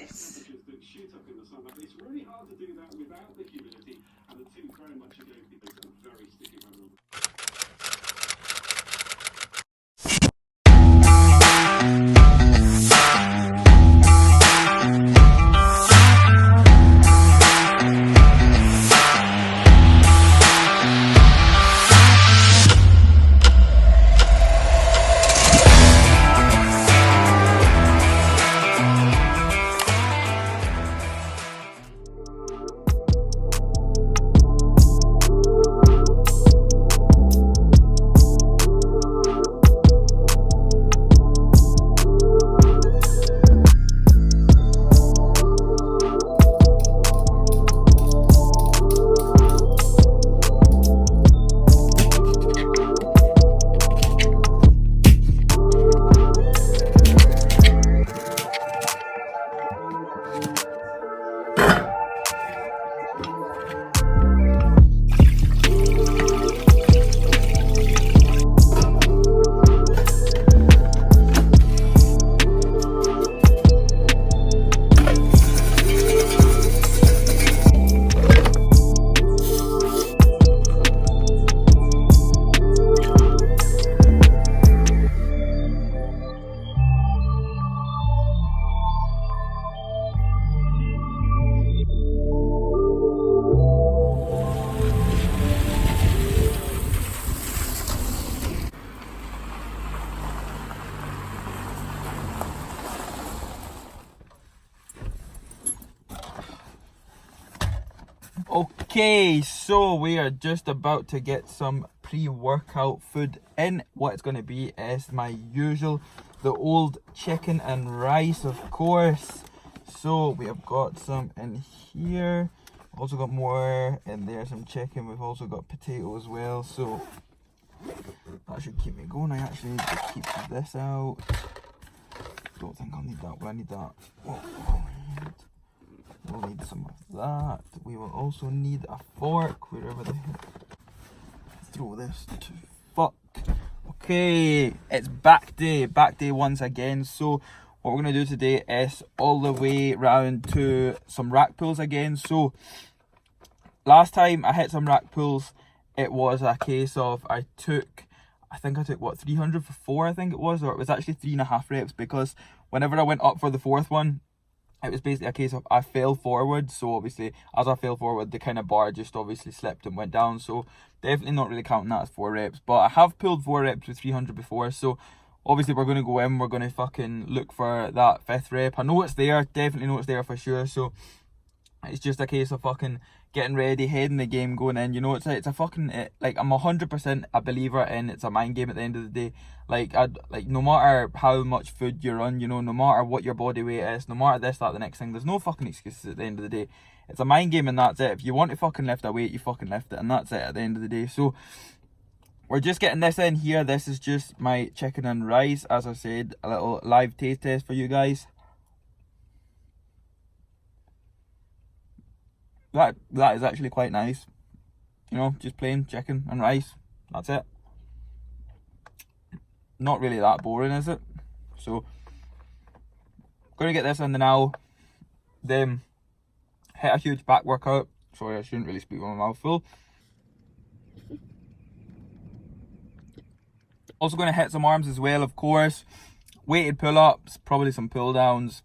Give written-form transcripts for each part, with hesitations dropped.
this. That shoot up in the sun. It's really hard to do that without the humidity, and the two very much again because of very sticky weather. Okay, so we are just about to get some pre-workout food in. What it's going to be is my usual, the old chicken and rice, of course. So we have got some in here. Also got more in there, some chicken. We've also got potato as well. So that should keep me going. I actually need to keep this out. Don't think I'll need that. Will I need that? We'll need some of that. We will also need a fork, wherever the heck. Throw this to fuck. Okay, it's back day once again. So what we're gonna do today is all the way round to some rack pulls again. So last time I hit some rack pulls, it was a case of I think I took what, 300 for 4, I think it was, or it was actually 3.5 reps, because whenever I went up for the fourth one, it was basically a case of I fell forward. So obviously as I fell forward, the kind of bar just obviously slipped and went down. So definitely not really counting that as 4 reps. But I have pulled 4 reps with 300 before. So obviously we're going to go in, we're going to fucking look for that 5th rep. I know it's there, definitely know it's there for sure. So it's just a case of fucking getting ready, heading the game, going in. You know, it's a fucking, like, I'm 100% a believer in it's a mind game at the end of the day. Like, no matter how much food you're on, you know, no matter what your body weight is, no matter this, that, the next thing, there's no fucking excuses at the end of the day. It's a mind game and that's it. If you want to fucking lift a weight, you fucking lift it, and that's it at the end of the day. So we're just getting this in here. This is just my chicken and rice. As I said, a little live taste test for you guys. That is actually quite nice. You know, just plain chicken and rice. That's it. Not really that boring, is it? So, gonna get this in the now. Then hit a huge back workout. Sorry, I shouldn't really speak with my mouth full. Also gonna hit some arms as well, of course. Weighted pull-ups, probably some pull-downs,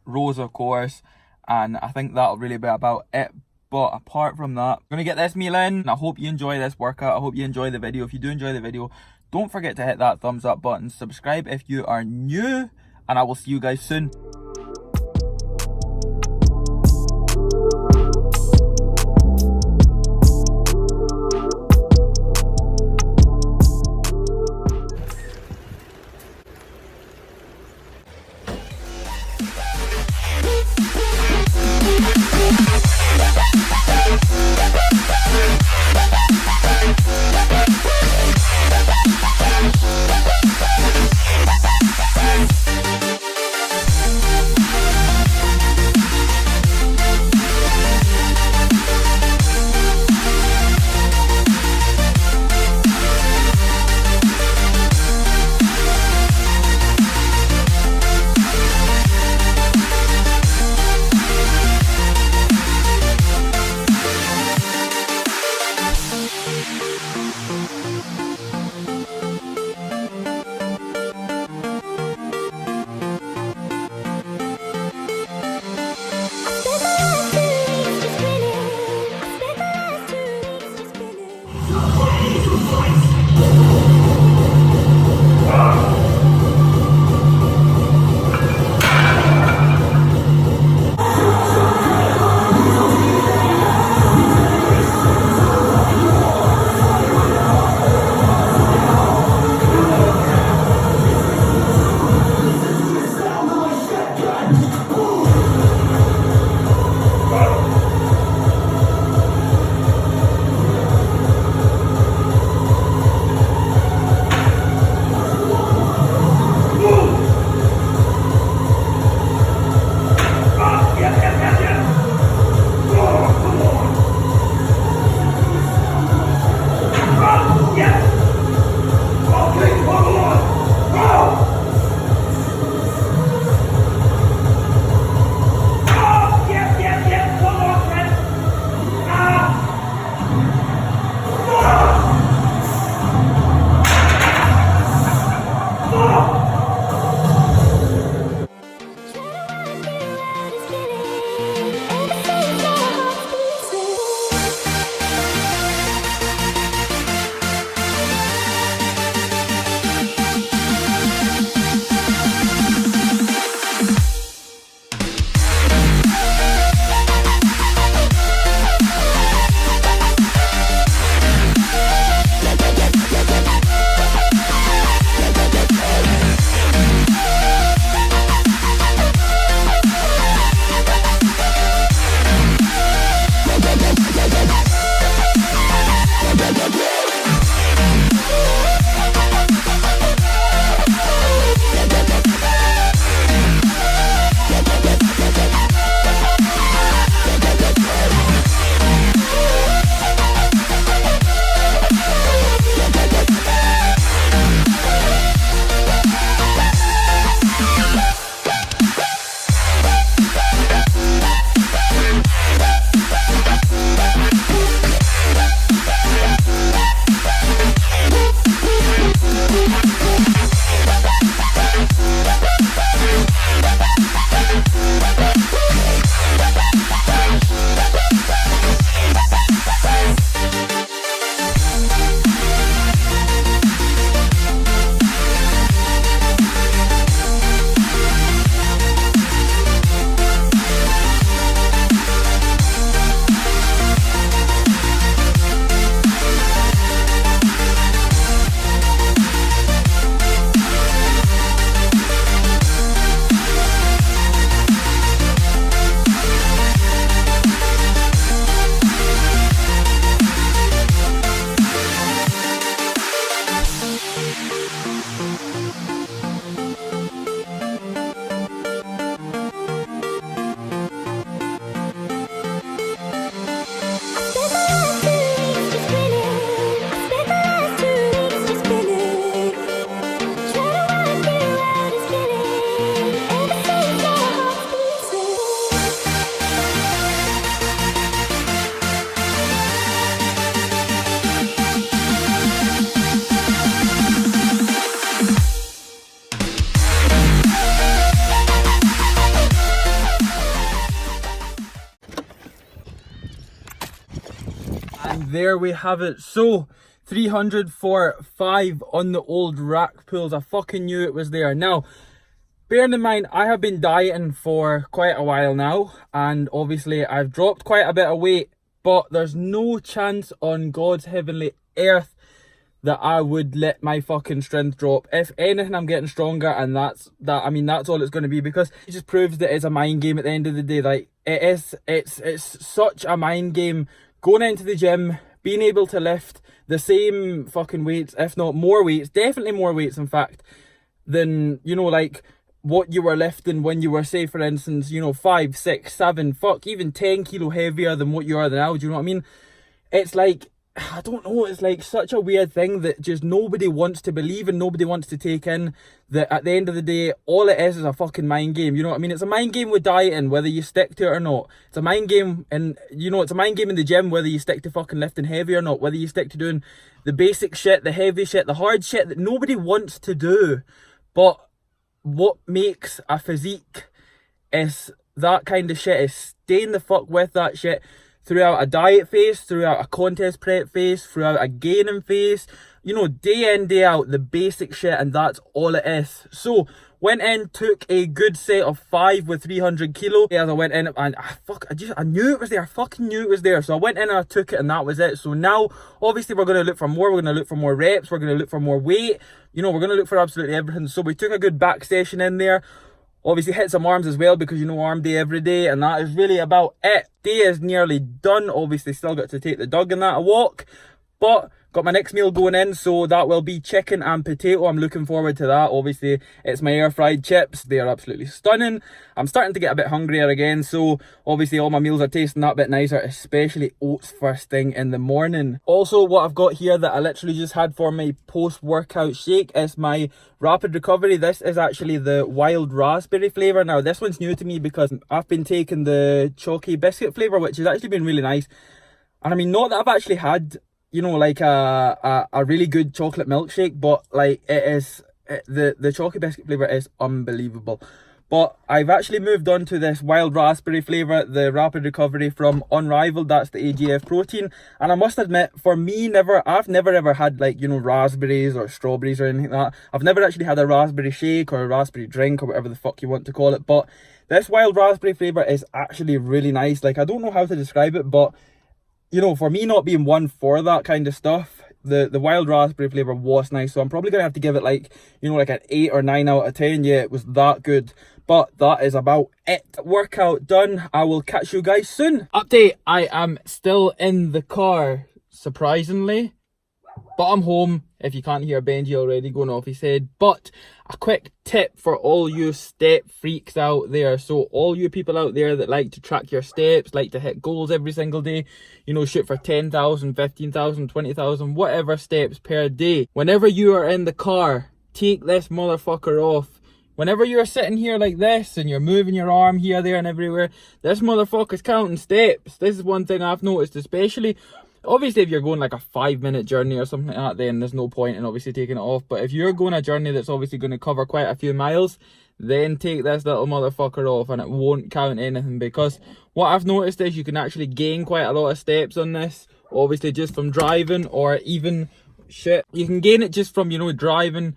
rows, of course. And I think that'll really be about it. But apart from that, I'm going to get this meal in. I hope you enjoy this workout. I hope you enjoy the video. If you do enjoy the video, don't forget to hit that thumbs up button. Subscribe if you are new. And I will see you guys soon. there we have it. So 300 for 5 on the old rack pulls. I fucking knew it was there. Now, bearing in mind, I have been dieting for quite a while now, and obviously I've dropped quite a bit of weight, but there's no chance on God's heavenly earth that I would let my fucking strength drop. If anything, I'm getting stronger, and that's all it's going to be, because it just proves that it's a mind game at the end of the day. Like, it's such a mind game going into the gym, being able to lift the same fucking weights, if not more weights, definitely more weights in fact, than, you know, like what you were lifting when you were, say for instance, you know, 5, 6, 7, fuck, even 10 kilo heavier than what you are now. Do you know what I mean? It's like, I don't know, it's like such a weird thing that just nobody wants to believe and nobody wants to take in, that at the end of the day, all it is a fucking mind game. You know what I mean? It's a mind game with dieting, whether you stick to it or not. It's a mind game, and you know, it's a mind game in the gym, whether you stick to fucking lifting heavy or not, whether you stick to doing the basic shit, the heavy shit, the hard shit that nobody wants to do. But what makes a physique is that kind of shit, is staying the fuck with that shit throughout a diet phase, throughout a contest prep phase, throughout a gaining phase, you know, day in, day out, the basic shit, and that's all it is. So, went in, took a good set of 5 with 300 kilo. As I went in, and I knew it was there, I fucking knew it was there. So I went in and I took it, and that was it. So now, obviously, we're going to look for more, we're going to look for more reps, we're going to look for more weight, you know, we're going to look for absolutely everything. So we took a good back session in there. Obviously hit some arms as well, because you know, arm day every day, and that is really about it. Day is nearly done. Obviously still got to take the dog and that a walk, but got my next meal going in, so that will be chicken and potato. I'm looking forward to that. Obviously it's my air fried chips, they are absolutely stunning. I'm starting to get a bit hungrier again, so obviously all my meals are tasting that bit nicer, especially oats first thing in the morning. Also, what I've got here that I literally just had for my post-workout shake is my Rapid Recovery. This is actually the wild raspberry flavour. Now this one's new to me because I've been taking the chalky biscuit flavour, which has actually been really nice. And I mean, not that I've actually had, you know, like a really good chocolate milkshake, but like the chalky biscuit flavour is unbelievable. But I've actually moved on to this wild raspberry flavour, the Rapid Recovery from Unrivaled. That's the AGF protein. And I must admit, for me, I've never ever had, like, you know, raspberries or strawberries or anything like that. I've never actually had a raspberry shake or a raspberry drink or whatever the fuck you want to call it. But this wild raspberry flavour is actually really nice. Like, I don't know how to describe it, but, you know, for me not being one for that kind of stuff, the wild raspberry flavour was nice. So I'm probably going to have to give it, like, you know, like an 8 or 9 out of 10. Yeah, it was that good. But that is about it. Workout done. I will catch you guys soon. Update, I am still in the car, surprisingly. But I'm home. If you can't hear Benji already going off his head. But a quick tip for all you step freaks out there. So all you people out there that like to track your steps, like to hit goals every single day, you know, shoot for 10,000, 15,000, 20,000, whatever steps per day. Whenever you are in the car, take this motherfucker off. Whenever you're sitting here like this and you're moving your arm here, there and everywhere, this motherfucker's counting steps. This is one thing I've noticed, especially, obviously if you're going like a 5-minute journey or something like that, then there's no point in obviously taking it off. But if you're going a journey that's obviously going to cover quite a few miles, then take this little motherfucker off and it won't count anything. Because what I've noticed is you can actually gain quite a lot of steps on this, obviously just from driving, or even, shit, you can gain it just from, you know, driving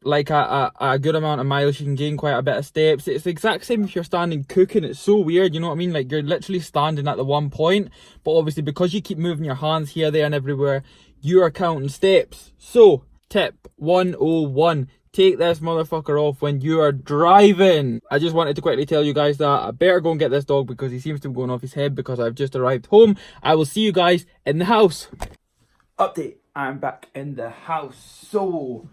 like a good amount of miles. You can gain quite a bit of steps. It's the exact same if you're standing cooking. It's so weird, you know what I mean? Like, you're literally standing at the one point, but obviously because you keep moving your hands here, there and everywhere, you are counting steps. So tip 101, take this motherfucker off when you are driving. I just wanted to quickly tell you guys that I better go and get this dog because he seems to be going off his head because I've just arrived home. I will see you guys in the house. Update, I'm back in the house. So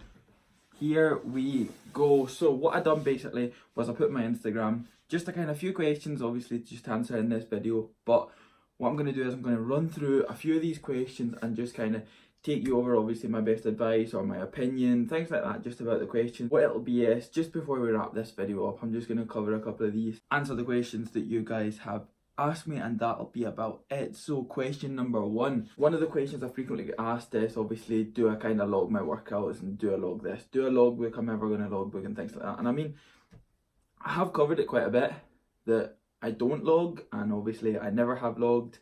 here we go. So what I done basically was I put my Instagram, just a kind of few questions obviously just to answer in this video, but what I'm going to do is I'm going to run through a few of these questions and just kind of take you over obviously my best advice or my opinion, things like that, just about the questions. What it'll be is, just before we wrap this video up, I'm just going to cover a couple of these, answer the questions that you guys have asked me, and that'll be about it. So question number 1, one of the questions I frequently get asked is obviously, do I kind of log my workouts, and do I log this, do I logbook, I'm never going to logbook and things like that. And I mean, I have covered it quite a bit that I don't log, and obviously I never have logged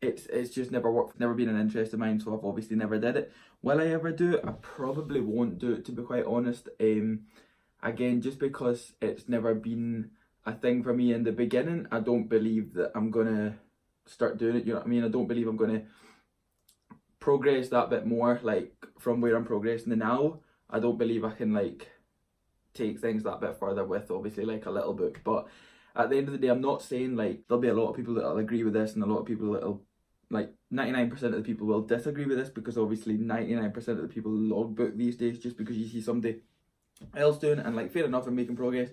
it's just never worked, never been an interest of mine, so I've obviously never did it. Will I ever do it? I probably won't do it, to be quite honest. Again, just because it's never been a thing for me in the beginning, I don't believe that I'm gonna start doing it, you know what I mean? I don't believe I'm gonna progress that bit more, like from where I'm progressing now. I don't believe I can like take things that bit further with obviously like a little book. But at the end of the day, I'm not saying like there'll be a lot of people that'll agree with this and a lot of people that'll, like 99% of the people will disagree with this, because obviously 99% of the people logbook these days just because you see somebody else doing it, and like fair enough, I'm making progress.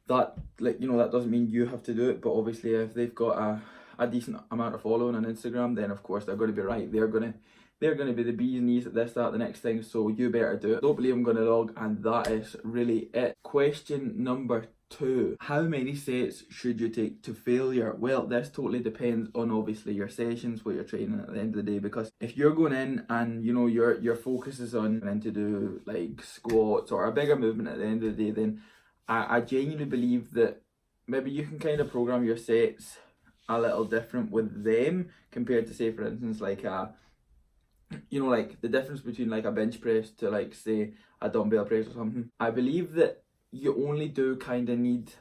That, like, you know, that doesn't mean you have to do it, but obviously if they've got a decent amount of following on Instagram, then of course they're going to be right. They're going to be the bee's knees at this, that, the next thing, so you better do it. Don't believe I'm going to log, and that is really it. Question number 2. How many sets should you take to failure? Well, this totally depends on obviously your sessions, what you're training at the end of the day, because if you're going in and, you know, your focus is on trying to do like squats or a bigger movement at the end of the day, then I genuinely believe that maybe you can kind of program your sets a little different with them compared to, say, for instance, like you know, like the difference between like a bench press to like say a dumbbell press or something. I believe that you only do kind of need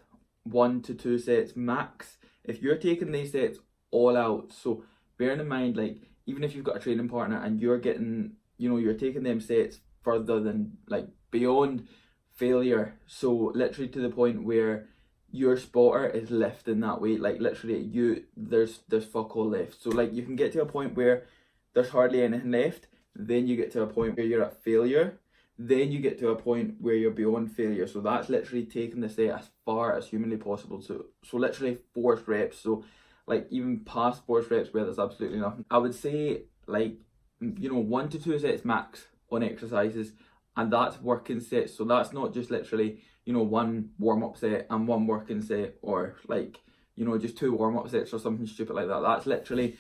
1 to 2 sets max if you're taking these sets all out. So bearing in mind, like, even if you've got a training partner and you're getting, you know, you're taking them sets further than like beyond failure, so literally to the point where your spotter is lifting that weight, like literally there's fuck all left. So like you can get to a point where there's hardly anything left, then you get to a point where you're at failure, then you get to a point where you're beyond failure. So that's literally taking the set as far as humanly possible. So literally forced reps. So like even past forced reps where there's absolutely nothing. I would say like, you know, 1 to 2 sets max on exercises, and that's working sets. So that's not just literally, you know, 1 warm-up set and 1 working set, or like, you know, just 2 warm-up sets or something stupid like that. That's literally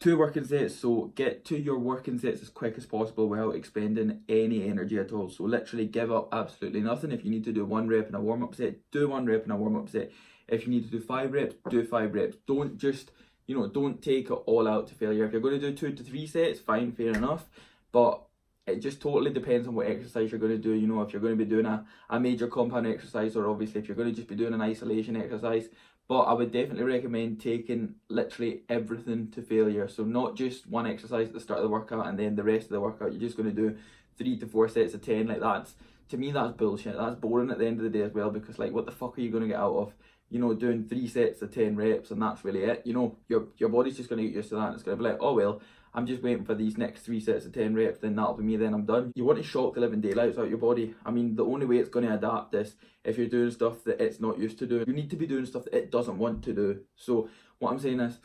2 working sets. So get to your working sets as quick as possible without expending any energy at all. So literally give up absolutely nothing. If you need to do 1 rep in a warm-up set, do 1 rep in a warm-up set. If you need to do 5 reps, do 5 reps. Don't just, you know, don't take it all out to failure. If you're going to do 2 to 3 sets, fine, fair enough. But it just totally depends on what exercise you're going to do. You know, if you're going to be doing a major compound exercise, or obviously if you're going to just be doing an isolation exercise. But I would definitely recommend taking literally everything to failure. So not just 1 exercise at the start of the workout and then the rest of the workout you're just going to do 3 to 4 sets of 10. Like, that's, to me, that's bullshit. That's boring at the end of the day as well, because like, what the fuck are you going to get out of, you know, doing 3 sets of 10 reps and that's really it? You know, your body's just going to get used to that, and it's going to be like, oh well, I'm just waiting for these next 3 sets of 10 reps, then that'll be me, then I'm done. You want to shock the living daylights out your body. I mean, the only way it's going to adapt is if you're doing stuff that it's not used to doing. You need to be doing stuff that it doesn't want to do. So what I'm saying is,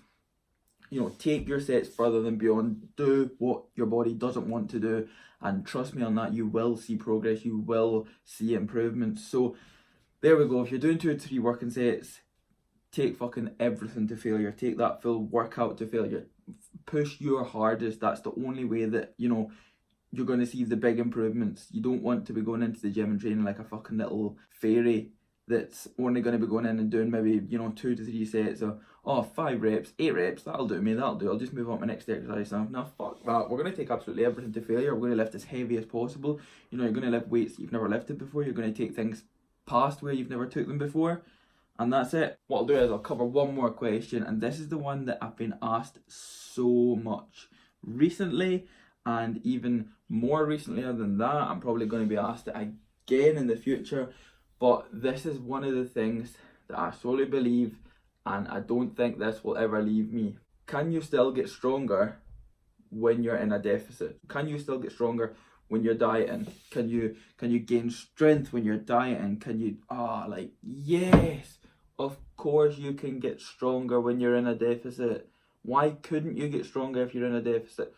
you know, take your sets further than beyond. Do what your body doesn't want to do, and trust me on that, you will see progress, you will see improvements. So there we go. If you're doing 2 to 3 working sets, take fucking everything to failure. Take that full workout to failure. Push your hardest. That's the only way that, you know, you're going to see the big improvements. You don't want to be going into the gym and training like a fucking little fairy that's only going to be going in and doing maybe, you know, 2 to 3 sets of, oh, 5 reps, 8 reps, that'll do me, that'll do, I'll just move on to my next exercise now. Now, fuck that. We're going to take absolutely everything to failure. We're going to lift as heavy as possible. You know, you're going to lift weights that you've never lifted before. You're going to take things past where you've never took them before. And that's it. What I'll do is I'll cover one more question, and this is the one that I've been asked so much recently, and even more recently than that, I'm probably going to be asked it again in the future. But this is one of the things that I solely believe, and I don't think this will ever leave me. Can you still get stronger when you're in a deficit? Can you still get stronger when you're dieting? Can you gain strength when you're dieting? Can you, like, yes, of course you can get stronger when you're in a deficit. Why couldn't you get stronger if you're in a deficit?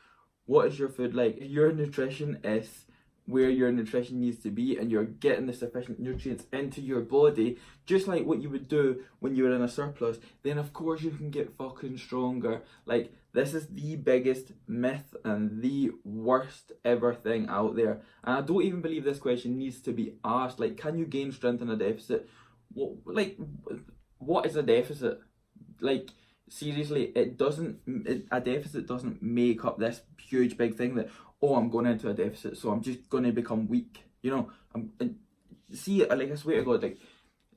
What is your food like? If your nutrition is where your nutrition needs to be and you're getting the sufficient nutrients into your body, just like what you would do when you were in a surplus, then of course you can get fucking stronger. Like, this is the biggest myth and the worst ever thing out there. And I don't even believe this question needs to be asked. Like, can you gain strength in a deficit? What is a deficit? Like, seriously, a deficit doesn't make up this huge big thing that, oh, I'm going into a deficit, so I'm just going to become weak. You know, see, like, I swear to God, like,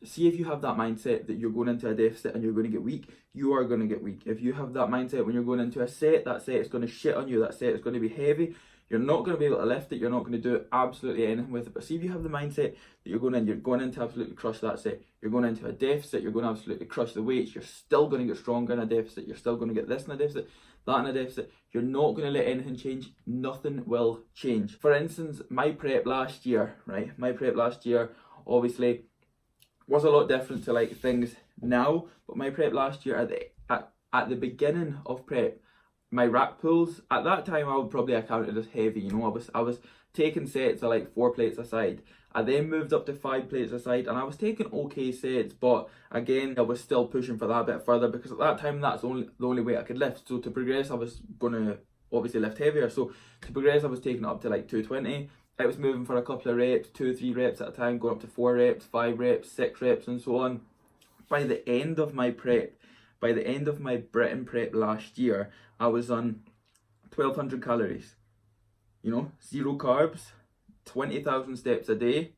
see if you have that mindset that you're going into a deficit and you're going to get weak, you are going to get weak. If you have that mindset when you're going into a set, that set is going to shit on you, that set is going to be heavy, you're not going to be able to lift it, you're not going to do absolutely anything with it. But see if you have the mindset that you're going in to absolutely crush that set, you're going into a deficit, you're going to absolutely crush the weights, you're still going to get stronger in a deficit, you're still going to get this in a deficit, that in a deficit, you're not going to let anything change, nothing will change. For instance, my prep last year, right, obviously was a lot different to like things now, but my prep last year at the beginning of prep, my rack pulls at that time I would probably account it as heavy. You know, I was taking sets of like 4 plates a side. I then moved up to 5 plates a side, and I was taking okay sets, but again I was still pushing for that bit further because at that time that's the only weight I could lift. So to progress, I was gonna obviously lift heavier. So to progress, I was taking it up to like 220. It was moving for a couple of reps, 2-3 reps at a time, going up to 4 reps, 5 reps, 6 reps, and so on. By the end of my Britain prep last year, I was on 1200 calories. You know, 0 carbs, 20,000 steps a day,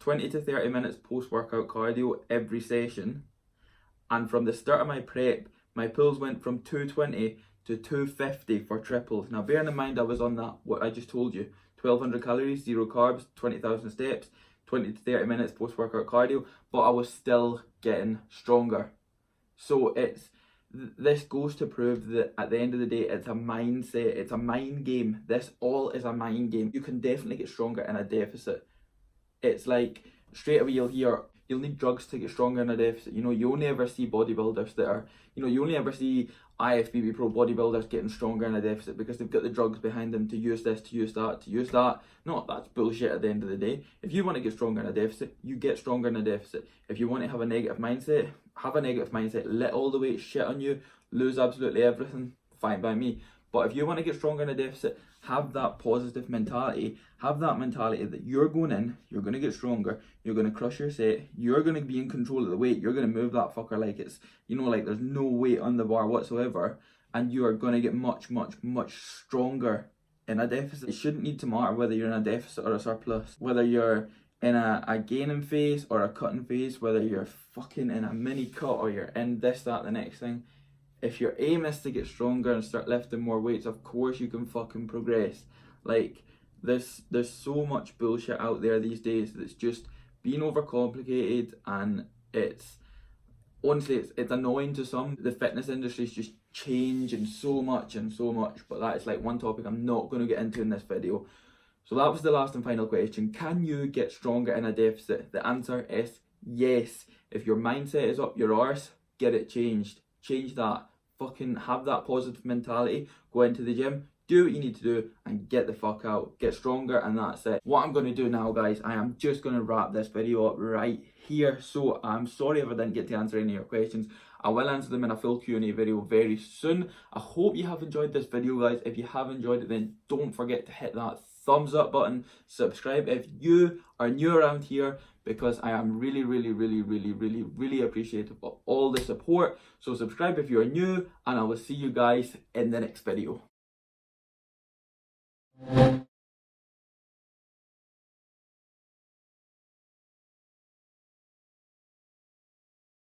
20 to 30 minutes post-workout cardio every session. And from the start of my prep, my pulls went from 220 to 250 for triples. Now bearing in mind I was on that, what I just told you, 1200 calories, 0 carbs, 20,000 steps, 20 to 30 minutes post-workout cardio, but I was still getting stronger. So this goes to prove that at the end of the day, it's a mindset, it's a mind game. This all is a mind game. You can definitely get stronger in a deficit. It's like, straight away you'll hear, you'll need drugs to get stronger in a deficit. You know, you only ever see bodybuilders that are, you know, you only ever see IFBB pro bodybuilders getting stronger in a deficit because they've got the drugs behind them to use this, to use that, to use that. No, that's bullshit at the end of the day. If you want to get stronger in a deficit, you get stronger in a deficit. If you want to have a negative mindset, have a negative mindset. Let all the weight shit on you, lose absolutely everything, fine by me. But if you want to get stronger in a deficit, have that positive mentality. Have that mentality that you're going in, you're going to get stronger, you're going to crush your set, you're going to be in control of the weight, you're going to move that fucker like it's, you know, like there's no weight on the bar whatsoever, and you are going to get much, much, much stronger in a deficit. It shouldn't need to matter whether you're in a deficit or a surplus, whether you're in a gaining phase or a cutting phase, whether you're fucking in a mini cut or you're in this, that, the next thing. If your aim is to get stronger and start lifting more weights, of course you can fucking progress. Like, there's so much bullshit out there these days that's just being overcomplicated, and it's honestly it's annoying to some. The fitness industry is just changing so much, but that is like one topic I'm not going to get into in this video. So that was the last and final question. Can you get stronger in a deficit? The answer is yes. If your mindset is up your arse, get it changed. Change that. Fucking have that positive mentality. Go into the gym, do what you need to do, and get the fuck out. Get stronger, and that's it. What I'm going to do now, guys, I am just going to wrap this video up right here. So I'm sorry if I didn't get to answer any of your questions. I will answer them in a full Q&A video very soon. I hope you have enjoyed this video, guys. If you have enjoyed it, then don't forget to hit that thumbs up button. Subscribe if you are new around here, because I am really appreciative of all the support. So subscribe if you are new, and I will see you guys in the next video.